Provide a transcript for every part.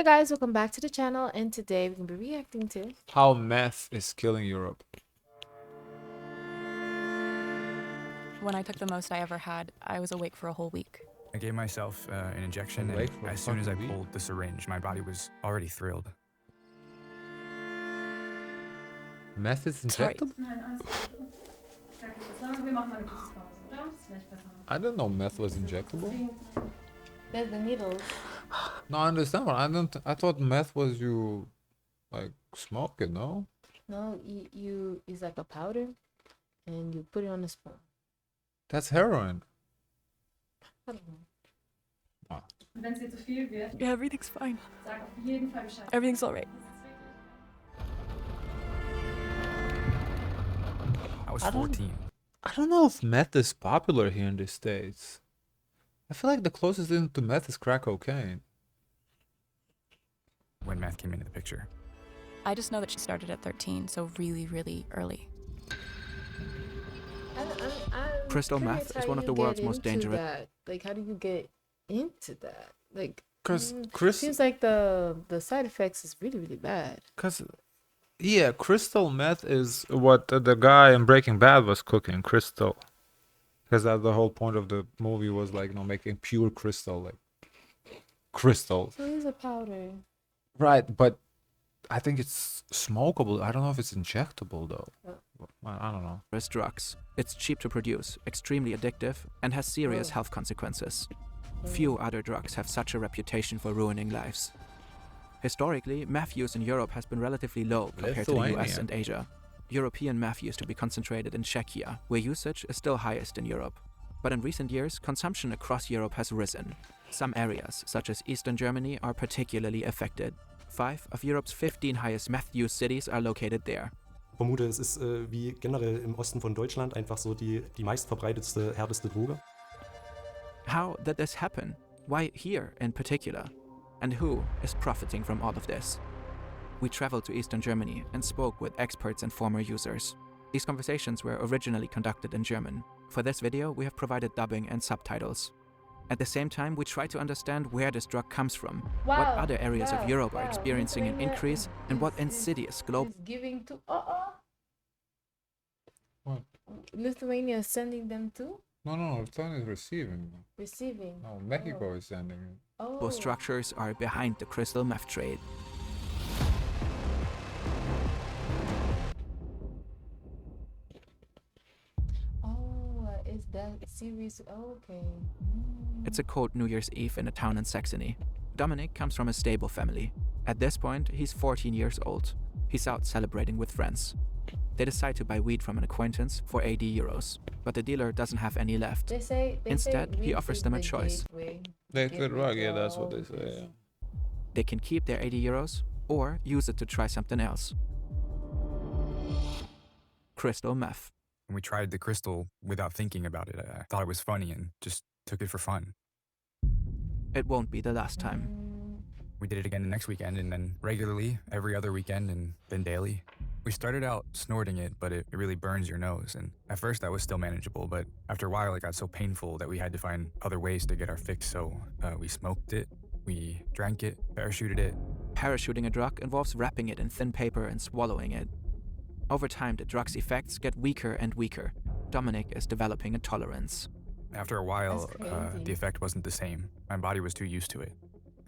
guys, welcome back to the channel, and today we're going to be reacting to how meth is killing Europe. When I took the most I ever had, I was awake for a whole week. I gave myself an injection, and as soon as I pulled the syringe, my body was already thrilled. Meth is injectable? I didn't know meth was injectable. there's the needles. No, I understand. I thought meth was you like smoke it. No. No, you it's like a powder, and you put it on a spoon. That's heroin. I don't know. Yeah, everything's fine. Everything's all right. I was 14. I don't know if meth is popular here in the States. I feel like the closest thing to meth is crack cocaine. When meth came into the picture. I just know that she started at 13, so really, really early. I'm Crystal curious meth how is one of you the world's get most into dangerous. that. Like, how do you get into that? Like, Cause seems like the side effects is really, really bad. Yeah, crystal meth is what the guy in Breaking Bad was cooking. Crystal. Because that the whole point of the movie was like, making pure crystal, like crystal. So it's a powder. Right, but I think it's smokable. I don't know if it's injectable though. I don't know. Drugs. It's cheap to produce, extremely addictive, and has serious health consequences. Few other drugs have such a reputation for ruining lives. Historically, meth use in Europe has been relatively low compared to the US and Asia. European meth used to be concentrated in Czechia, where usage is still highest in Europe. But in recent years, consumption across Europe has risen. Some areas, such as Eastern Germany, are particularly affected. 5 of Europe's 15 highest meth use cities are located there. Ich vermute, es ist wie generell im Osten von Deutschland einfach so die meistverbreitetste, härteste Droge. How did this happen? Why here in particular? And who is profiting from all of this? We traveled to Eastern Germany and spoke with experts and former users. These conversations were originally conducted in German. For this video, we have provided dubbing and subtitles. At the same time, we try to understand where this drug comes from, what other areas of Europe are experiencing an increase, and what insidious global Giving to What? Lithuania is sending them to No, Lithuania is receiving. receiving. No, Mexico is sending it. Oh. structures are behind the crystal meth trade. Oh, is that series? Okay. It's a cold New Year's Eve in a town in Saxony. Dominic comes from a stable family. At this point, he's 14 years old. He's out celebrating with friends. They decide to buy weed from an acquaintance for 80 euros, but the dealer doesn't have any left. Instead, he offers them a choice. They could rug, yeah, that's what they say. Yeah. They can keep their 80 euros or use it to try something else. Crystal meth. When we tried the crystal without thinking about it, I thought it was funny and just took it for fun. It won't be the last time. We did it again the next weekend, and then regularly every other weekend, and then daily. We started out snorting it, but it really burns your nose, and at first that was still manageable, but after a while it got so painful that we had to find other ways to get our fix, so we smoked it, we drank it, parachuted it. Parachuting a drug involves wrapping it in thin paper and swallowing it. Over time, the drug's effects get weaker and weaker. Dominic is developing a tolerance. After a while, the effect wasn't the same. My body was too used to it.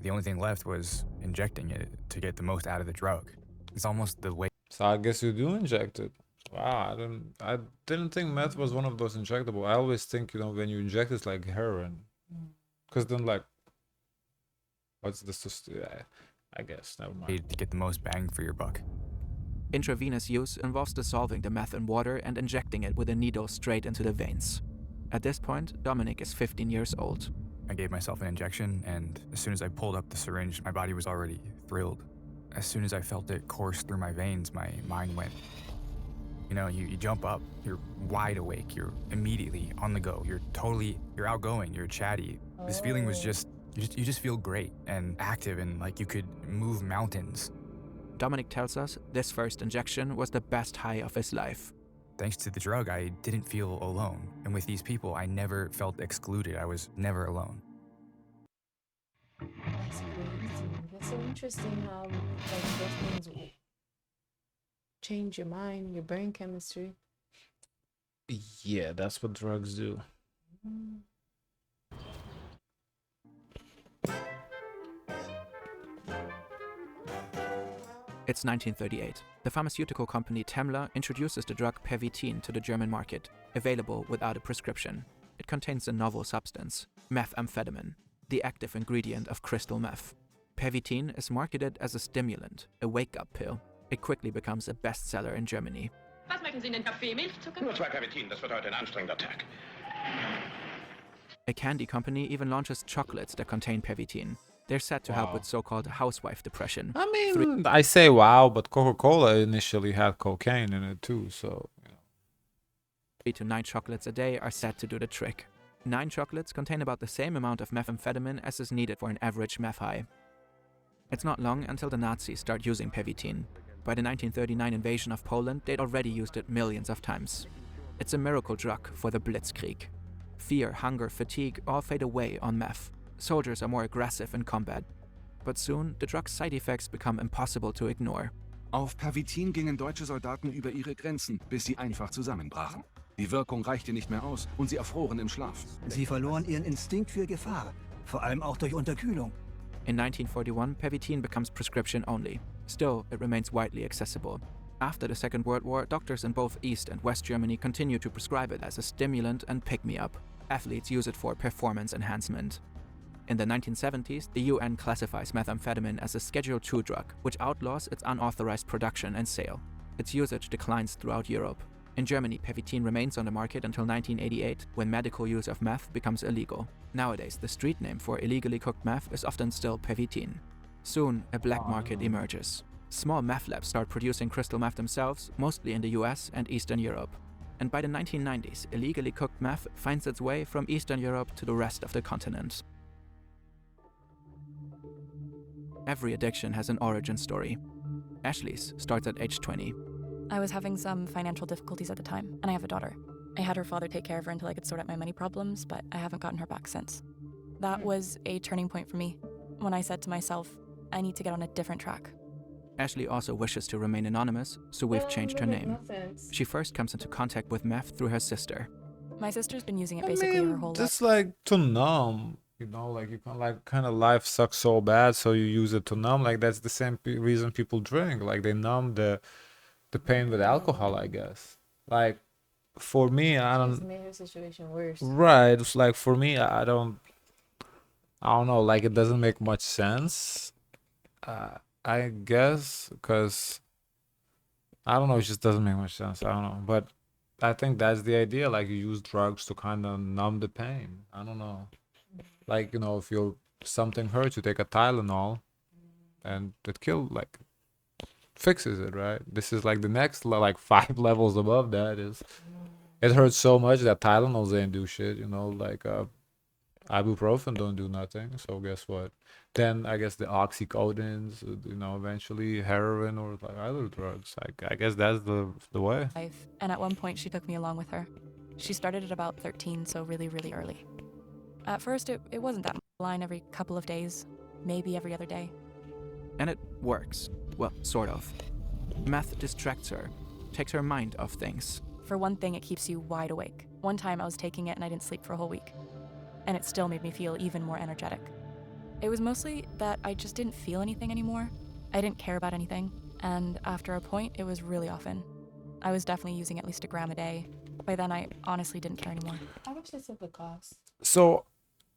The only thing left was injecting it to get the most out of the drug. It's almost the way. So I guess you do inject it. Wow, I didn't think meth was one of those injectable. I always think, when you inject it's like heroin. Because then like, what's this? I guess, never mind. To get the most bang for your buck. Intravenous use involves dissolving the meth in water and injecting it with a needle straight into the veins. At this point, Dominic is 15 years old. I gave myself an injection, and as soon as I pulled up the syringe, my body was already thrilled. As soon as I felt it course through my veins, my mind went. You jump up, you're wide awake, you're immediately on the go, you're outgoing, you're chatty. This feeling was you just feel great and active, and like you could move mountains. Dominic tells us this first injection was the best high of his life. Thanks to the drug, I didn't feel alone. And with these people, I never felt excluded. I was never alone. That's crazy. It's so interesting how like those things will change your mind, your brain chemistry. Yeah, that's what drugs do. Mm. It's 1938. The pharmaceutical company Temmler introduces the drug Pervitin to the German market, available without a prescription. It contains a novel substance, methamphetamine, the active ingredient of crystal meth. Pervitin is marketed as a stimulant, a wake-up pill. It quickly becomes a bestseller in Germany. Was möchten Sie in den Kaffee? Milchzucker? Nur 2 Pervitin, das wird heute ein anstrengender Tag. A candy company even launches chocolates that contain Pervitin. They're said to help Wow. with so-called housewife depression. I mean, I say wow, but Coca-Cola initially had cocaine in it too, so. 3 to 9 chocolates a day are said to do the trick. 9 chocolates contain about the same amount of methamphetamine as is needed for an average meth high. It's not long until the Nazis start using Pervitin. By the 1939 invasion of Poland, they'd already used it millions of times. It's a miracle drug for the Blitzkrieg. Fear, hunger, fatigue all fade away on meth. Soldiers are more aggressive in combat. But soon, the drug's side effects become impossible to ignore. Auf Pervitin gingen deutsche Soldaten über ihre Grenzen, bis sie einfach zusammenbrachen. Die Wirkung reichte nicht mehr aus und sie erfroren im Schlaf. Sie verloren ihren Instinkt für Gefahr, vor allem auch durch Unterkühlung. In 1941, Pervitin becomes prescription only. Still, it remains widely accessible. After the Second World War, doctors in both East and West Germany continue to prescribe it as a stimulant and pick-me-up. Athletes use it for performance enhancement. In the 1970s, the UN classifies methamphetamine as a Schedule II drug, which outlaws its unauthorized production and sale. Its usage declines throughout Europe. In Germany, Pervitin remains on the market until 1988, when medical use of meth becomes illegal. Nowadays, the street name for illegally cooked meth is often still Pervitin. Soon, a black market emerges. Small meth labs start producing crystal meth themselves, mostly in the US and Eastern Europe. And by the 1990s, illegally cooked meth finds its way from Eastern Europe to the rest of the continent. Every addiction has an origin story. Ashley's starts at age 20. I was having some financial difficulties at the time, and I have a daughter. I had her father take care of her until I could sort out my money problems, but I haven't gotten her back since. That was a turning point for me, when I said to myself, I need to get on a different track. Ashley also wishes to remain anonymous, so we've changed her name. She first comes into contact with meth through her sister. My sister's been using it basically her whole life. Just like to numb, you know, like you can like kind of life sucks so bad, so you use it to numb. Like that's the same reason people drink. Like they numb the pain with alcohol, I guess. Like for me, I It's don't. made her situation worse. Right. It's like for me, I don't know. Like it doesn't make much sense. I guess because I don't know. It just doesn't make much sense. I don't know, but I think that's the idea. Like you use drugs to kind of numb the pain. I don't know. Like you know, if something hurts, you take a Tylenol, and it fixes it, right? This is like the next like 5 levels above that is it hurts so much that Tylenols ain't do shit, you know, like ibuprofen don't do nothing. So guess what? Then I guess the oxycodons, you know, eventually heroin or like other drugs. I guess that's the way. And at one point, she took me along with her. She started at about 13, so really, really early. At first, it wasn't that much. Line every couple of days, maybe every other day. And it works. Well, sort of. Meth distracts her, takes her mind off things. For one thing, it keeps you wide awake. One time I was taking it and I didn't sleep for a whole week. And it still made me feel even more energetic. It was mostly that I just didn't feel anything anymore. I didn't care about anything. And after a point, it was really often. I was definitely using at least 1 gram a day. By then, I honestly didn't care anymore. How much does it cost? So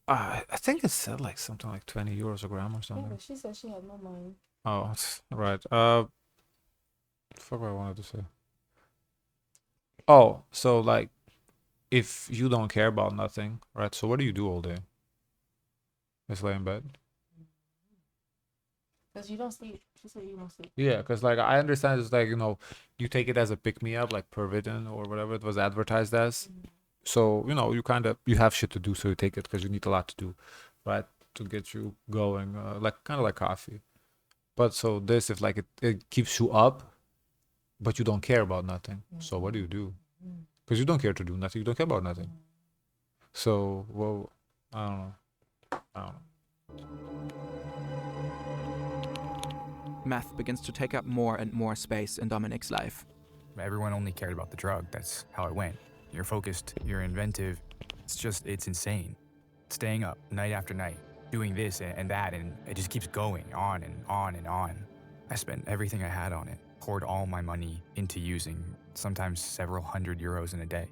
I think it said like something like 20 euros a gram or Yeah, something. but she said she had no money. Oh, right. Fuck what I wanted to say. Oh, so like, if you don't care about nothing, right? So what do you do all day? Just lay in bed? Because you don't sleep. She said you don't sleep. Yeah, because like I understand it's like, you know, you take it as a pick-me-up, like Pervitin or whatever it was advertised as. So, you know, you have shit to do, so you take it because you need a lot to do, right? To get you going, like kind of like coffee. But so this, if like it keeps you up, but you don't care about nothing. So what do you do? Because you don't care to do nothing. You don't care about nothing. So, well, I don't know. Meth begins to take up more and more space in Dominic's life. Everyone only cared about the drug. That's how it went. You're focused, you're inventive. It's insane. Staying up night after night, doing this and that, and it just keeps going on and on and on. I spent everything I had on it, poured all my money into using, sometimes several hundred euros in a day.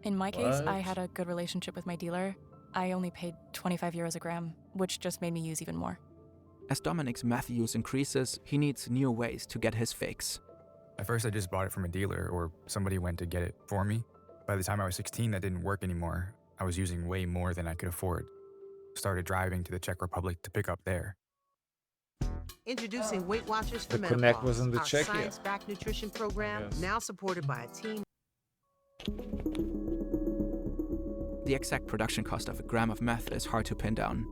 In my case, I What? had a good relationship with my dealer. I only paid 25 euros a gram, which just made me use even more. As Dominic's meth use increases, he needs new ways to get his fix. At first, I just bought it from a dealer or somebody went to get it for me. By the time I was 16, that didn't work anymore. I was using way more than I could afford. Started driving to the Czech Republic to pick up there. Introducing Weight Watchers for The Menopause, Connect was in the our Czechia. science-backed nutrition program, Yes. now supported by a team. The exact production cost of a gram of meth is hard to pin down.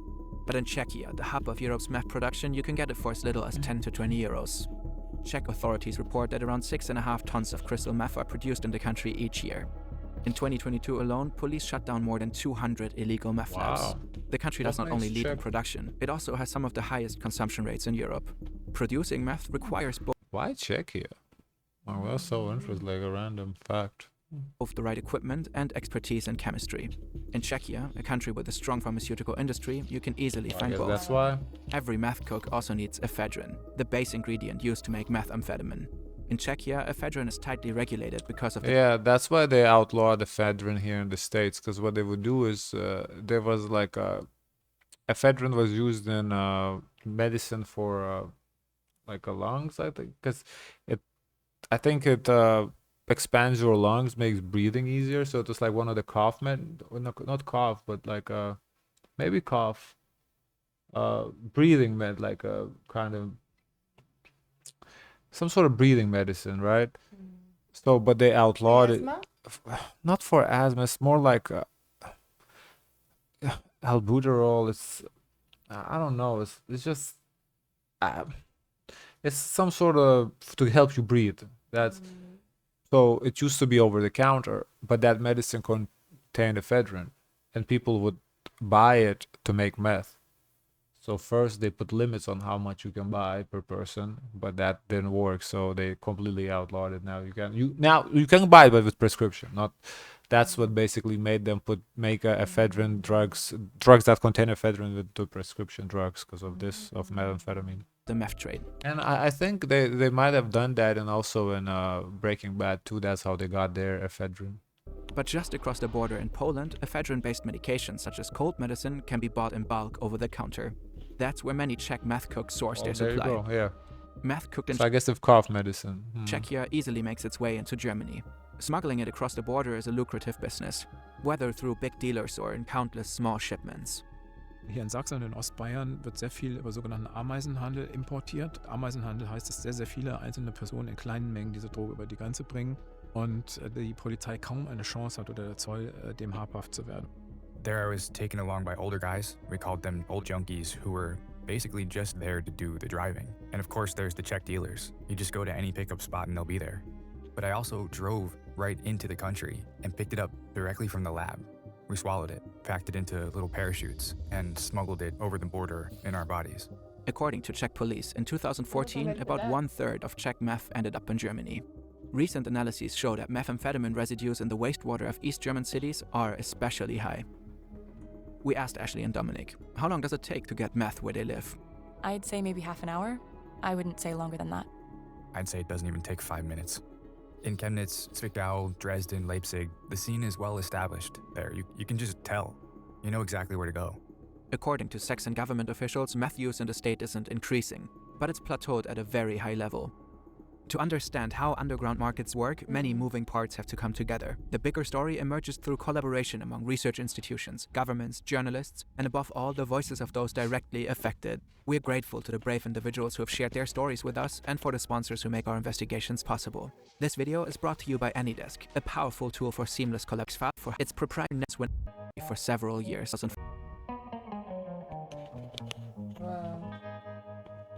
But in Czechia, the hub of Europe's meth production, you can get it for as little as 10 to 20 euros. Czech authorities report that around 6.5 tons of crystal meth are produced in the country each year. In 2022 alone, police shut down more than 200 illegal meth labs. Wow. The country What does not only makes lead in Czech- production, it also has some of the highest consumption rates in Europe. Producing meth requires Why Czechia? Oh, that's so interesting, like a random fact. both the right equipment and expertise in chemistry. In Czechia, a country with a strong pharmaceutical industry, you can easily I find guess both. that's why. Every meth cook also needs ephedrine, the base ingredient used to make methamphetamine. In Czechia, ephedrine is tightly regulated because of the Yeah, that's why they outlawed ephedrine here in the States. Because what they would do is there was like ephedrine was used in medicine for like a lungs, I think. Because I think it expands your lungs, makes breathing easier. So it was like one of the cough not cough, but like maybe cough, breathing med, like a kind of some sort of breathing medicine, right? So, but they outlawed it. Asthma? Not for asthma. It's more like albuterol. It's I don't know. It's just it's some sort of to help you breathe. That's so it used to be over the counter, but that medicine contained ephedrine, and people would buy it to make meth. So first they put limits on how much you can buy per person, but that didn't work. So they completely outlawed it. Now you can buy it, but with prescription. Not that's what basically made them make ephedrine drugs that contain ephedrine into prescription drugs because of this of methamphetamine. the meth trade. And I think they might have done that, and also in Breaking Bad too. That's how they got their ephedrine. But just across the border in Poland, ephedrine-based medications such as cold medicine can be bought in bulk over the counter. That's where many Czech meth cooks source their There you supply. go. Yeah. Meth cooked in So I guess if cough medicine. Czechia easily makes its way into Germany. Smuggling it across the border is a lucrative business, whether through big dealers or in countless small shipments. Hier in Sachsen und in Ostbayern wird sehr viel über sogenannten Ameisenhandel importiert. Ameisenhandel heißt, dass sehr, sehr viele einzelne Personen in kleinen Mengen diese Droge über die Grenze bringen und die Polizei kaum eine Chance hat oder der Zoll, dem habhaft zu werden. There I was taken along by older guys. We called them old junkies who were basically just there to do the driving. And of course there's the Czech dealers. You just go to any pickup spot and they'll be there. But I also drove right into the country and picked it up directly from the lab. We swallowed it, packed it into little parachutes, and smuggled it over the border in our bodies. According to Czech police, in 2014, about 1/3 of Czech meth ended up in Germany. Recent analyses show that methamphetamine residues in the wastewater of East German cities are especially high. We asked Ashley and Dominic, how long does it take to get meth where they live? I'd say maybe half an hour. I wouldn't say longer than that. I'd say it doesn't even take 5 minutes. In Chemnitz, Zwickau, Dresden, Leipzig, the scene is well established there. You can just tell. You know exactly where to go. According to Saxon government officials, meth use in the state isn't increasing, but it's plateaued at a very high level. To understand how underground markets work, many moving parts have to come together. The bigger story emerges through collaboration among research institutions, governments, journalists, and above all, the voices of those directly affected. We're grateful to the brave individuals who have shared their stories with us and for the sponsors who make our investigations possible. This video is brought to you by AnyDesk, a powerful tool for seamless collaboration for its proprietary went for several years.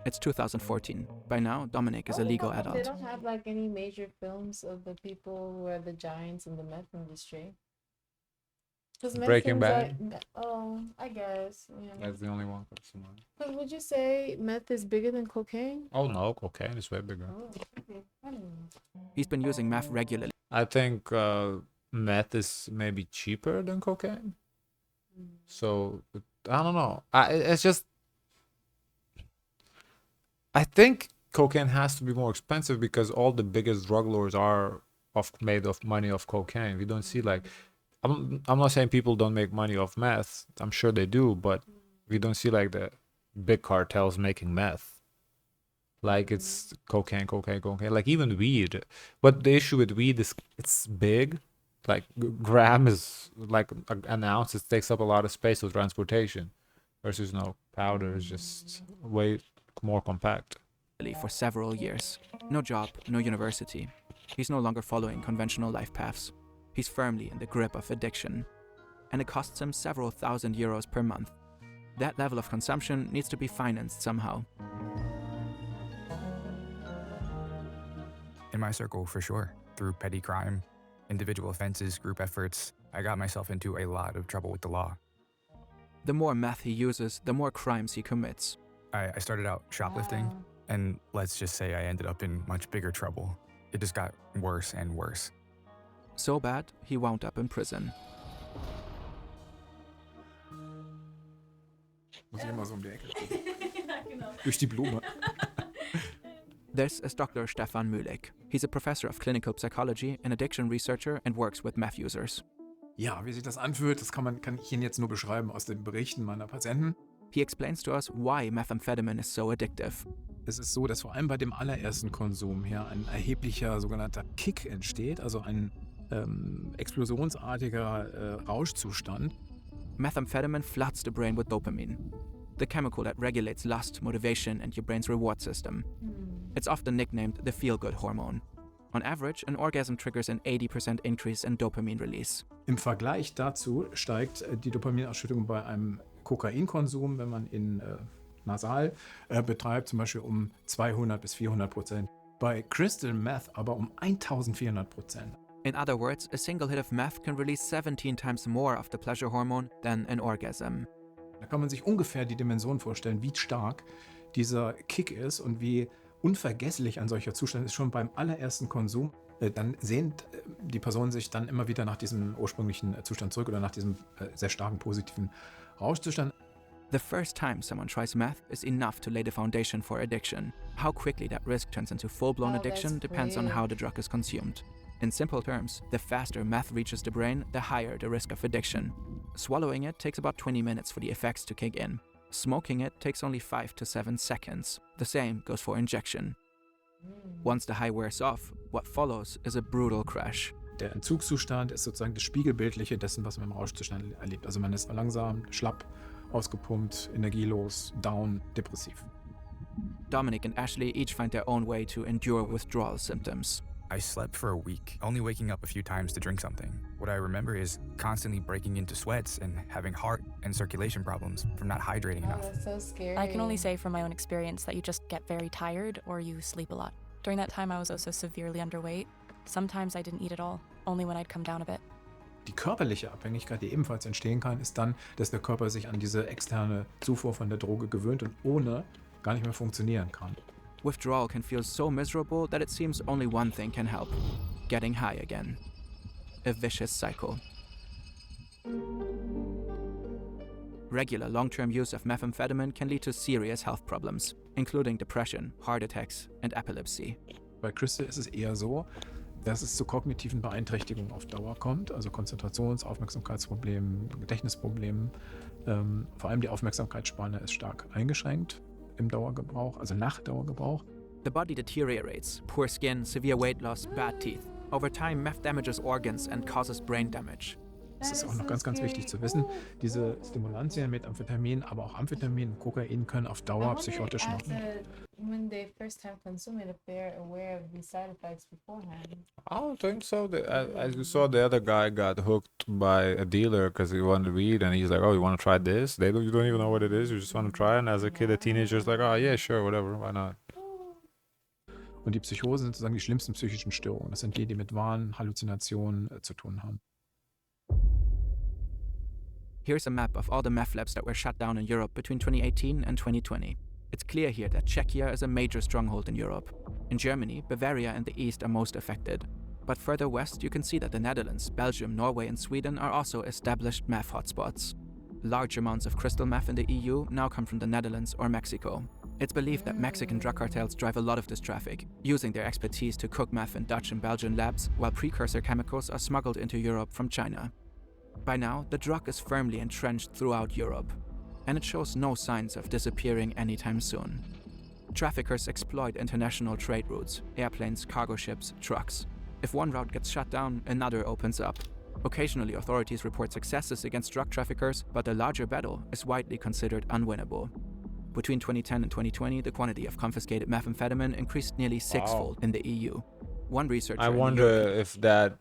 It's 2014. By now, Dominic is a legal They adult. don't have like any major films of the people who are the giants in the meth industry. Because meth Breaking seems Bad. like, oh, I guess. Yeah. That's the only one that's mine. But would you say meth is bigger than cocaine? Oh no, cocaine is way bigger. Oh, okay. I don't know. He's been using meth regularly I think meth is maybe cheaper than cocaine. So I don't know. It's just I think cocaine has to be more expensive because all the biggest drug lords are made of money of cocaine. We don't see like I'm not saying people don't make money off meth. I'm sure they do, but we don't see like the big cartels making meth. Like it's cocaine. Like even weed. But the issue with weed is it's big. Like gram is like an ounce. It takes up a lot of space with transportation. Versus powder is just way more compact. for several years. No job, no university. He's no longer following conventional life paths. He's firmly in the grip of addiction. And it costs him several thousand euros per month. That level of consumption needs to be financed somehow. In my circle, for sure. Through petty crime, individual offenses, group efforts, I got myself into a lot of trouble with the law. The more meth he uses, the more crimes he commits. I started out shoplifting, and let's just say I ended up in much bigger trouble. It just got worse and worse. So bad, he wound up in prison. Muss ich immer so um die Ecke gucken. Durch die Blume. This is Dr. Stefan Mühlig. He's a professor of clinical psychology, an addiction researcher, and works with meth users. Ja, wie sich das anfühlt, das kann ich Ihnen jetzt nur beschreiben aus den Berichten meiner Patienten. He explains to us why methamphetamine is so addictive. Es ist so, dass vor allem bei dem allerersten Konsum hier ein erheblicher sogenannter Kick entsteht, also ein explosionsartiger Rauschzustand. Methamphetamine floods the brain with dopamine, the chemical that regulates lust, motivation, and your brain's reward system. It's often nicknamed the feel-good hormone. On average, an orgasm triggers an 80% increase in dopamine release. Im Vergleich dazu steigt die Dopaminausschüttung bei einem Kokainkonsum, wenn man ihn nasal betreibt, zum Beispiel um 200 bis 400%. Bei Crystal Meth aber um 1400%. In other words, a single hit of meth can release 17 times more of the pleasure hormone than an orgasm. Da kann man sich ungefähr die Dimension vorstellen, wie stark dieser Kick ist und wie unvergesslich ein solcher Zustand ist schon beim allerersten Konsum. Dann sehnt die Person sich dann immer wieder nach diesem ursprünglichen Zustand zurück oder nach diesem sehr starken positiven Rauschzustand. The first time someone tries meth is enough to lay the foundation for addiction. How quickly that risk turns into full-blown addiction depends on how the drug is consumed. In simple terms, the faster meth reaches the brain, the higher the risk of addiction. Swallowing it takes about 20 minutes for the effects to kick in. Smoking it takes only 5 to 7 seconds. The same goes for injection. Once the high wears off, what follows is a brutal crash. Der Entzugszustand ist sozusagen das Spiegelbildliche dessen, was man im Rauschzustand erlebt. Also man ist langsam, schlapp, ausgepumpt, energielos, down, depressiv. Dominic and Ashley each find their own way to endure withdrawal symptoms. I slept for a week, only waking up a few times to drink something. What I remember is constantly breaking into sweats and having heart and circulation problems from not hydrating enough. That's so scary. I can only say from my own experience that you just get very tired or you sleep a lot. During that time, I was also severely underweight. Sometimes I didn't eat at all, only when I'd come down a bit. Die körperliche Abhängigkeit, die ebenfalls entstehen kann, ist dann, dass der Körper sich an diese externe Zufuhr von der Droge gewöhnt und ohne gar nicht mehr funktionieren kann. Withdrawal can feel so miserable that it seems only one thing can help: getting high again. A vicious cycle. Regular long-term use of methamphetamine can lead to serious health problems, including depression, heart attacks, and epilepsy. Bei Crystal ist es eher so, dass es zu kognitiven Beeinträchtigungen auf Dauer kommt, also Konzentrations-, Aufmerksamkeitsproblemen, Gedächtnisproblemen. Vor allem die Aufmerksamkeitsspanne ist stark eingeschränkt im Dauergebrauch, also nach Dauergebrauch. The body deteriorates, poor skin, severe weight loss, bad teeth. Over time, meth damages organs and causes brain damage. Das ist auch noch ganz, ganz wichtig zu wissen. Diese Stimulantien, Methamphetamin, aber auch Amphetamin und Kokain können auf Dauer psychotisch machen. When they first time consume it, if they're aware of the side effects beforehand. I don't think so. As you saw, the other guy got hooked by a dealer because he wanted weed, and he's like, "Oh, you want to try this?" You don't even know what it is. You just want to try it. And as a kid, a teenager's like, "Oh, yeah, sure, whatever, why not?" Und die Psychosen sind sozusagen die schlimmsten psychischen Störungen. Das sind die mit Wahn, Halluzinationen zu tun haben. Here's a map of all the meth labs that were shut down in Europe between 2018 and 2020. It's clear here that Czechia is a major stronghold in Europe. In Germany, Bavaria and the East are most affected. But further west, you can see that the Netherlands, Belgium, Norway and Sweden are also established meth hotspots. Large amounts of crystal meth in the EU now come from the Netherlands or Mexico. It's believed that Mexican drug cartels drive a lot of this traffic, using their expertise to cook meth in Dutch and Belgian labs, while precursor chemicals are smuggled into Europe from China. By now, the drug is firmly entrenched throughout Europe, and it shows no signs of disappearing anytime soon. Traffickers exploit international trade routes, airplanes, cargo ships, trucks. If one route gets shut down, another opens up. Occasionally, authorities report successes against drug traffickers, but the larger battle is widely considered unwinnable. Between 2010 and 2020, the quantity of confiscated methamphetamine increased nearly sixfold in the EU. One researcher I in wonder Europe- if that,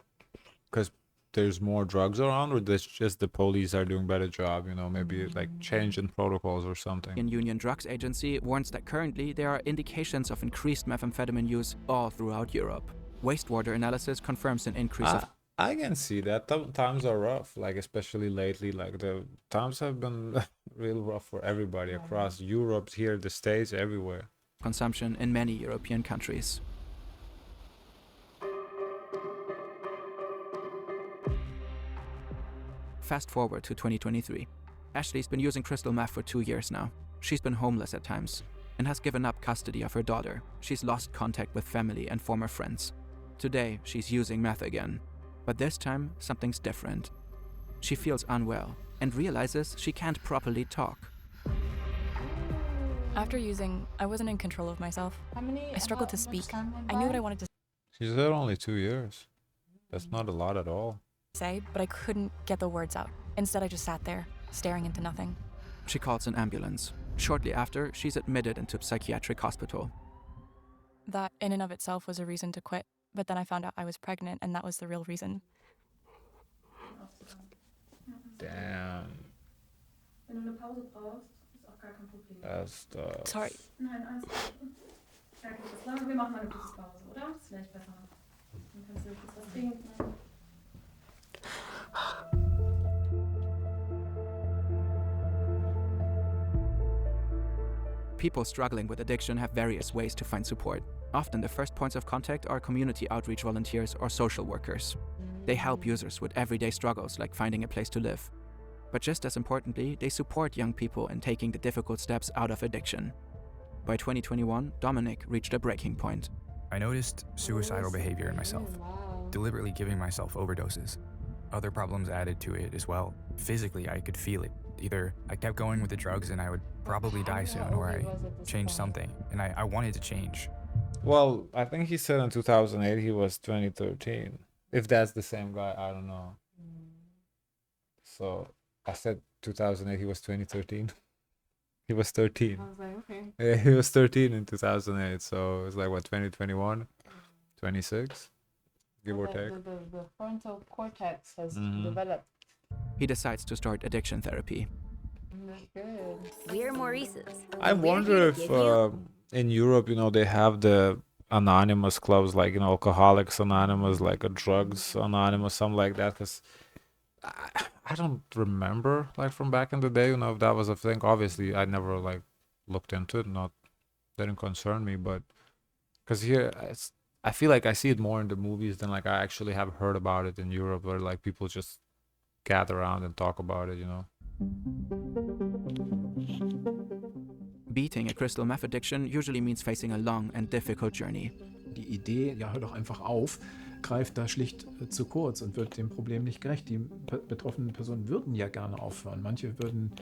because there's more drugs around, or that's just the police are doing better job, you know, maybe like change in protocols or something. European Union Drugs Agency warns that currently there are indications of increased methamphetamine use all throughout Europe. Wastewater analysis confirms an increase of I can see that. Times are rough, like especially lately. Like the times have been real rough for everybody across Europe, here, the States, everywhere. consumption in many European countries. Fast forward to 2023. Ashley's been using crystal meth for 2 years now. She's been homeless at times and has given up custody of her daughter. She's lost contact with family and former friends. Today, she's using meth again. But this time, something's different. She feels unwell and realizes she can't properly talk. After using, I wasn't in control of myself. I struggled to speak. I knew what I wanted to She said only 2 years. That's not a lot at all. say, but I couldn't get the words out. Instead, I just sat there, staring into nothing. She calls an ambulance. Shortly after, she's admitted into psychiatric hospital. That, in and of itself, was a reason to quit. But then I found out I was pregnant, and that was the real reason. Damn. Wenn du eine Pause brauchst, ist auch gar kein Problem. That's tough. Sorry. Nein, alles gut. Danke, das lange. Wir machen mal eine kurze Pause, oder? Das ist vielleicht besser. Dann kannst du kurz was trinken. People struggling with addiction have various ways to find support. Often the first points of contact are community outreach volunteers or social workers. They help users with everyday struggles like finding a place to live. But just as importantly, they support young people in taking the difficult steps out of addiction. By 2021, Dominic reached a breaking point. I noticed suicidal behavior in myself, deliberately giving myself overdoses. Other problems added to it as well. Physically, I could feel it. Either I kept going with the drugs and I would probably die soon, or I changed something, and I wanted to change. Well, I think he said in 2008 he was 2013. If that's the same guy, I don't know. So I said 2008, he was 2013. He was 13. I was like, okay. Yeah, he was 13 in 2008. So it's like, what, 2021? 26? Give or take. The frontal cortex has developed. He decides to start addiction therapy. That's good. We're Maurice's. I wonder if in Europe, you know, they have the anonymous clubs, like, you know, Alcoholics Anonymous, like a Drugs Anonymous, something like that. Because I don't remember, like, from back in the day, you know, if that was a thing. Obviously, I never, like, looked into it. Didn't concern me. But because here, I feel like I see it more in the movies than, like, I actually have heard about it in Europe, where, like, people just gather around and talk about it, you know. Beating a crystal meth addiction usually means facing a long and difficult journey. Die Idee, ja, hör doch einfach auf, greift da schlicht zu kurz und wird dem Problem nicht gerecht. Die betroffenen Personen würden ja gerne aufhören. Manche würden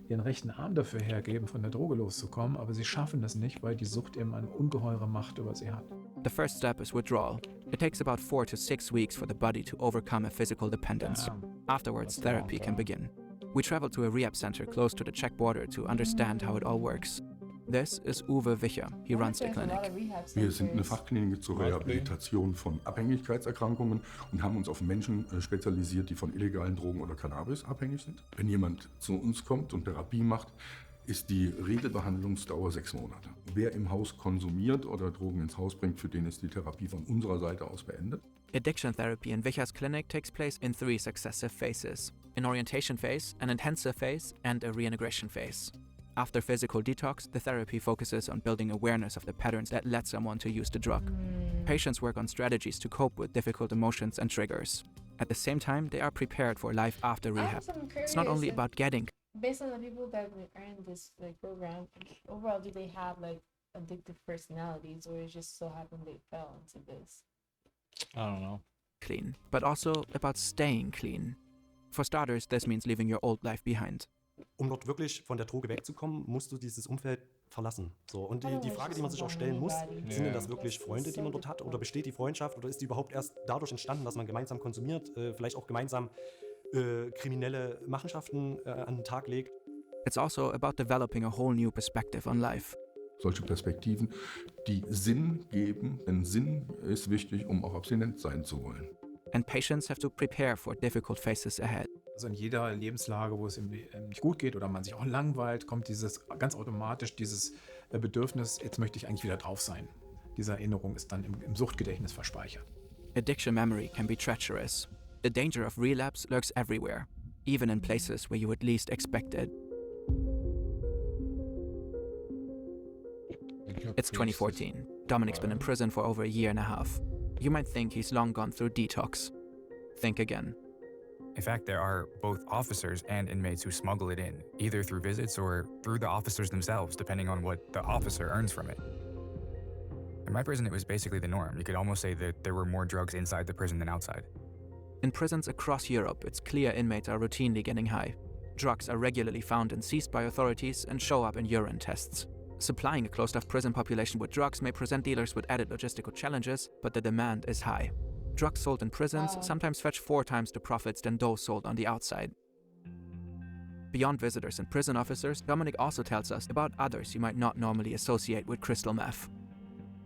ihren rechten Arm dafür hergeben, von der Droge loszukommen, aber sie schaffen das nicht, weil die Sucht eben eine ungeheure Macht über sie hat. The first step is withdrawal. It takes about 4 to 6 weeks for the body to overcome a physical dependence. Afterwards, therapy can begin. We traveled to a rehab center close to the Czech border to understand how it all works. This is Uwe Wicher. He runs the clinic. Wir sind eine Fachklinik zur Rehabilitation von Abhängigkeitserkrankungen und haben uns auf Menschen spezialisiert, die von illegalen Drogen oder Cannabis abhängig sind. Wenn jemand zu uns kommt und Therapie macht, ist die Regelbehandlungsdauer 6 Monate. Wer im Haus konsumiert oder Drogen ins Haus bringt, für den ist die Therapie von unserer Seite aus beendet. Addiction therapy in Wicher's clinic takes place in 3 successive phases. an orientation phase, an intensive phase, and a reintegration phase. After physical detox, the therapy focuses on building awareness of the patterns that led someone to use the drug. Patients work on strategies to cope with difficult emotions and triggers. At the same time, they are prepared for life after rehab. It's not only about getting. Based on the people that are in this program, overall, do they have addictive personalities, or it just so happened they fell into this? I don't know. Clean, but also about staying clean. For starters, this means leaving your old life behind. Dort wirklich von der Droge wegzukommen, musst du dieses Umfeld verlassen. So, und die Frage, die man sich auch stellen muss, sind denn das wirklich Freunde, die man dort hat? Oder besteht die Freundschaft? Oder ist die überhaupt erst dadurch entstanden, dass man gemeinsam konsumiert, vielleicht auch gemeinsam kriminelle Machenschaften an den Tag legt? It's also about developing a whole new perspective on life. Solche Perspektiven, die Sinn geben, denn Sinn ist wichtig, um auch abstinent sein zu wollen. And patients have to prepare for difficult phases ahead. Also in jeder Lebenslage, wo es ihm nicht gut geht oder man sich auch langweilt, kommt ganz automatisch dieses Bedürfnis, jetzt möchte ich eigentlich wieder drauf sein. Diese Erinnerung ist dann im Suchtgedächtnis verspeichert. Addiction memory can be treacherous. The danger of relapse lurks everywhere, even in places where you would least expect it. It's 2014. Dominic's been in prison for over a year and a half. You might think he's long gone through detox. Think again. In fact, there are both officers and inmates who smuggle it in, either through visits or through the officers themselves, depending on what the officer earns from it. In my prison, it was basically the norm. You could almost say that there were more drugs inside the prison than outside. In prisons across Europe, it's clear inmates are routinely getting high. Drugs are regularly found and seized by authorities and show up in urine tests. Supplying a closed-off prison population with drugs may present dealers with added logistical challenges, but the demand is high. Drugs sold in prisons sometimes fetch 4 times the profits than those sold on the outside. Beyond visitors and prison officers, Dominic also tells us about others you might not normally associate with crystal meth.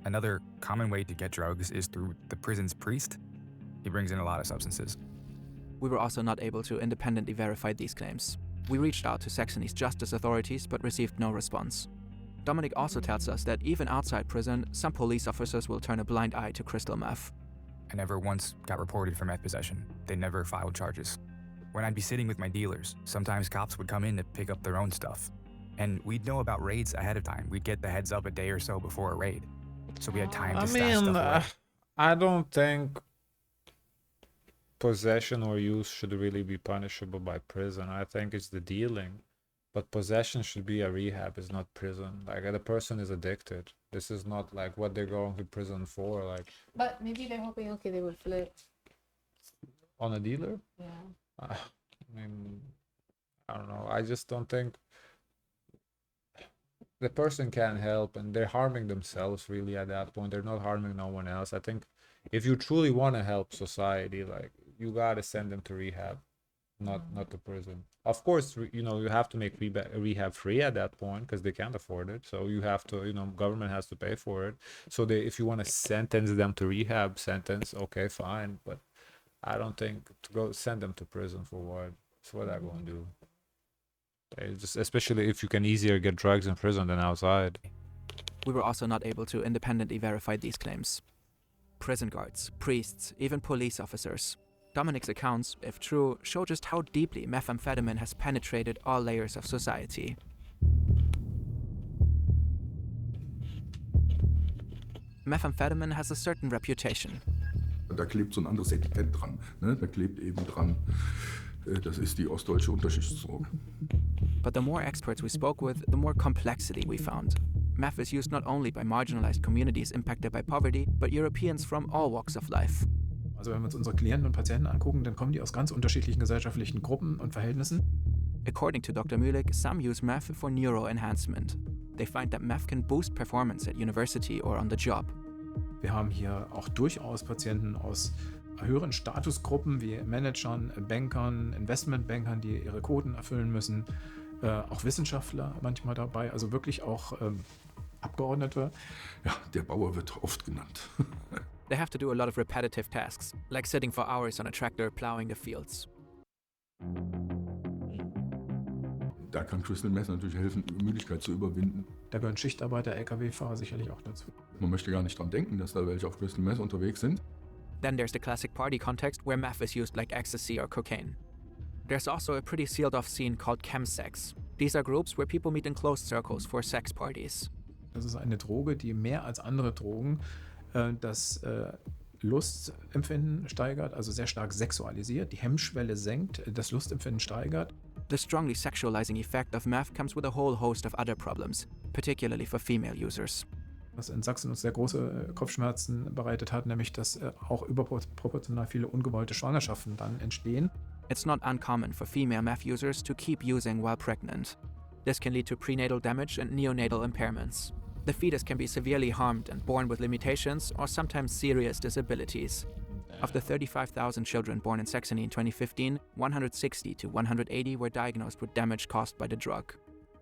Another common way to get drugs is through the prison's priest. He brings in a lot of substances. We were also not able to independently verify these claims. We reached out to Saxony's justice authorities but received no response. Dominic also tells us that even outside prison, some police officers will turn a blind eye to crystal meth. I never once got reported for meth possession. They never filed charges. When I'd be sitting with my dealers, sometimes cops would come in to pick up their own stuff. And we'd know about raids ahead of time. We'd get the heads up a day or so before a raid. So we had time to stash stuff away. I don't think possession or use should really be punishable by prison. I think it's the dealing. But possession should be a rehab, it's not prison. Like, the person is addicted. This is not like what they're going to prison for. Like, but maybe they're hoping, okay, they would flip on a dealer. Yeah. I mean, I don't know. I just don't think the person can help, and they're harming themselves really at that point. They're not harming no one else. I think if you truly want to help society, like, you gotta send them to rehab, not to prison. Of course, you know, you have to make rehab free at that point because they can't afford it. So you have to, you know, government has to pay for it. So if you want to sentence them to rehab, okay, fine. But I don't think to go send them to prison for what? That's what I'm going to do. Just especially if you can easier get drugs in prison than outside. We were also not able to independently verify these claims. Prison guards, priests, even police officers. Dominic's accounts, if true, show just how deeply methamphetamine has penetrated all layers of society. Methamphetamine has a certain reputation. Da klebt so ein anderes Etikett dran. Ne? Da klebt eben dran, das ist die ostdeutsche Unterschichtsdroge. But the more experts we spoke with, the more complexity we found. Meth is used not only by marginalized communities impacted by poverty, but Europeans from all walks of life. Also wenn wir uns unsere Klienten und Patienten angucken, dann kommen die aus ganz unterschiedlichen gesellschaftlichen Gruppen und Verhältnissen. According to Dr. Mühlig, some use meth for neuroenhancement. They find that meth can boost performance at university or on the job. Wir haben hier auch durchaus Patienten aus höheren Statusgruppen wie Managern, Bankern, Investmentbankern, die ihre Quoten erfüllen müssen. Auch Wissenschaftler manchmal dabei, also wirklich auch Abgeordnete. Ja, der Bauer wird oft genannt. They have to do a lot of repetitive tasks, like sitting for hours on a tractor plowing the fields. Da kann Crystal Meth natürlich helfen, Müdigkeit zu überwinden. Da gehören Schichtarbeiter, LKW-Fahrer sicherlich auch dazu. Man möchte gar nicht dran denken, dass da welche auf Crystal Meth unterwegs sind. Then there's the classic party context where meth is used like ecstasy or cocaine. There's also a pretty sealed off scene called chemsex. These are groups where people meet in closed circles for sex parties. Das ist eine Droge, die mehr als andere Drogen das Lustempfinden steigert, also sehr stark sexualisiert, die Hemmschwelle senkt, das Lustempfinden steigert. The strongly sexualizing effect of meth comes with a whole host of other problems, particularly for female users. Was in Sachsen uns sehr große Kopfschmerzen bereitet hat, nämlich dass auch überproportional viele ungewollte Schwangerschaften dann entstehen. It's not uncommon for female meth users to keep using while pregnant. This can lead to prenatal damage and neonatal impairments. The fetus can be severely harmed and born with limitations or sometimes serious disabilities. Of the 35,000 children born in Saxony in 2015, 160 to 180 were diagnosed with damage caused by the drug.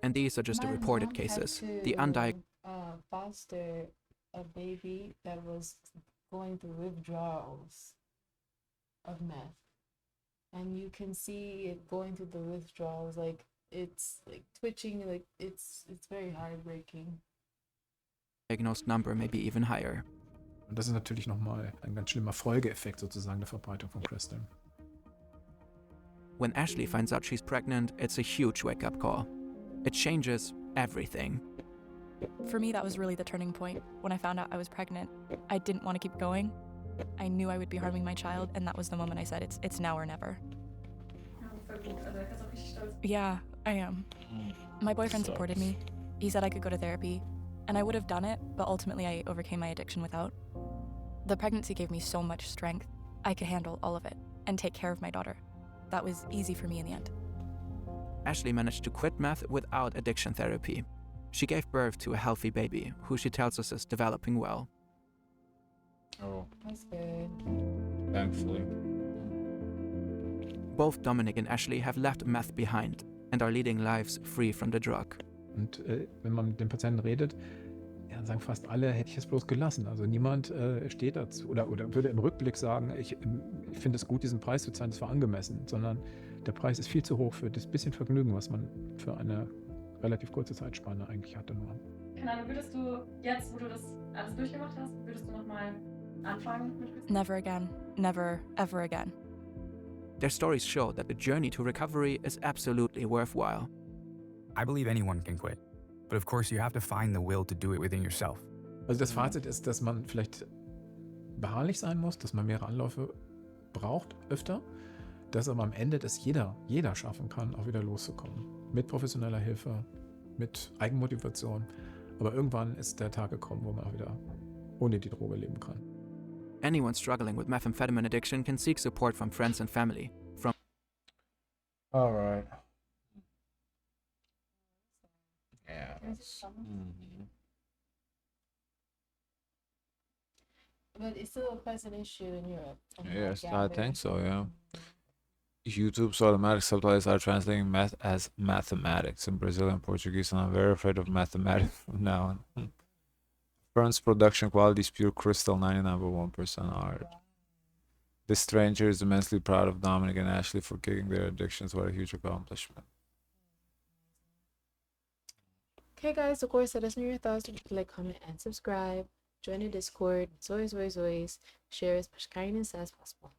And these are just the reported cases. The undiagnosed foster a baby that was going through withdrawals of meth. And you can see it going through the withdrawals, like it's like twitching, like it's very heartbreaking. Diagnosed number may be even higher. Und das ist natürlich nochmal ein ganz schlimmer Folgeeffekt sozusagen der Verbreitung von Crystal. When Ashley finds out she's pregnant, it's a huge wake-up call. It changes everything. For me, that was really the turning point. When I found out I was pregnant, I didn't want to keep going. I knew I would be harming my child, and that was the moment I said, it's now or never. Yeah, I am. My boyfriend supported me. He said I could go to therapy, and I would have done it, but ultimately I overcame my addiction without. The pregnancy gave me so much strength. I could handle all of it and take care of my daughter. That was easy for me in the end. Ashley managed to quit meth without addiction therapy. She gave birth to a healthy baby, who she tells us is developing well. Oh. That's good. Thankfully. Both Dominic and Ashley have left meth behind and are leading lives free from the drug. Und wenn man mit den Patienten redet, ja, sagen fast alle, hätte ich es bloß gelassen. Also niemand steht dazu oder würde im Rückblick sagen, ich finde es gut, diesen Preis zu zahlen, das war angemessen, sondern der Preis ist viel zu hoch für das bisschen Vergnügen, was man für eine relativ kurze Zeitspanne eigentlich hatte nur. Keine Ahnung, würdest du jetzt, wo du das alles durchgemacht hast, würdest du nochmal anfangen mit Crystal? Never again. Never, ever again. Their stories show that the journey to recovery is absolutely worthwhile. I believe anyone can quit, but of course you have to find the will to do it within yourself. Also das Fazit ist, dass man vielleicht beharrlich sein muss, dass man mehrere Anläufe braucht, öfter, dass aber am Ende das jeder schaffen kann, auch wieder loszukommen. Mit professioneller Hilfe, mit Eigenmotivation. Aber irgendwann ist der Tag gekommen, wo man auch wieder ohne die Droge leben kann. Anyone struggling with methamphetamine addiction can seek support from friends and family. All right. Yeah. But it's still a present issue in Europe. Yes, I think so, yeah. YouTube's automatic subtitles are translating meth as mathematics in Brazilian Portuguese, and I'm very afraid of mathematics from now on. Fern's production quality is pure crystal, 99.1% art. This stranger is immensely proud of Dominic and Ashley for kicking their addictions. What a huge accomplishment. Okay, guys, of course, let us know your thoughts. Like, comment, and subscribe. Join the Discord. As always, share as much kindness as possible.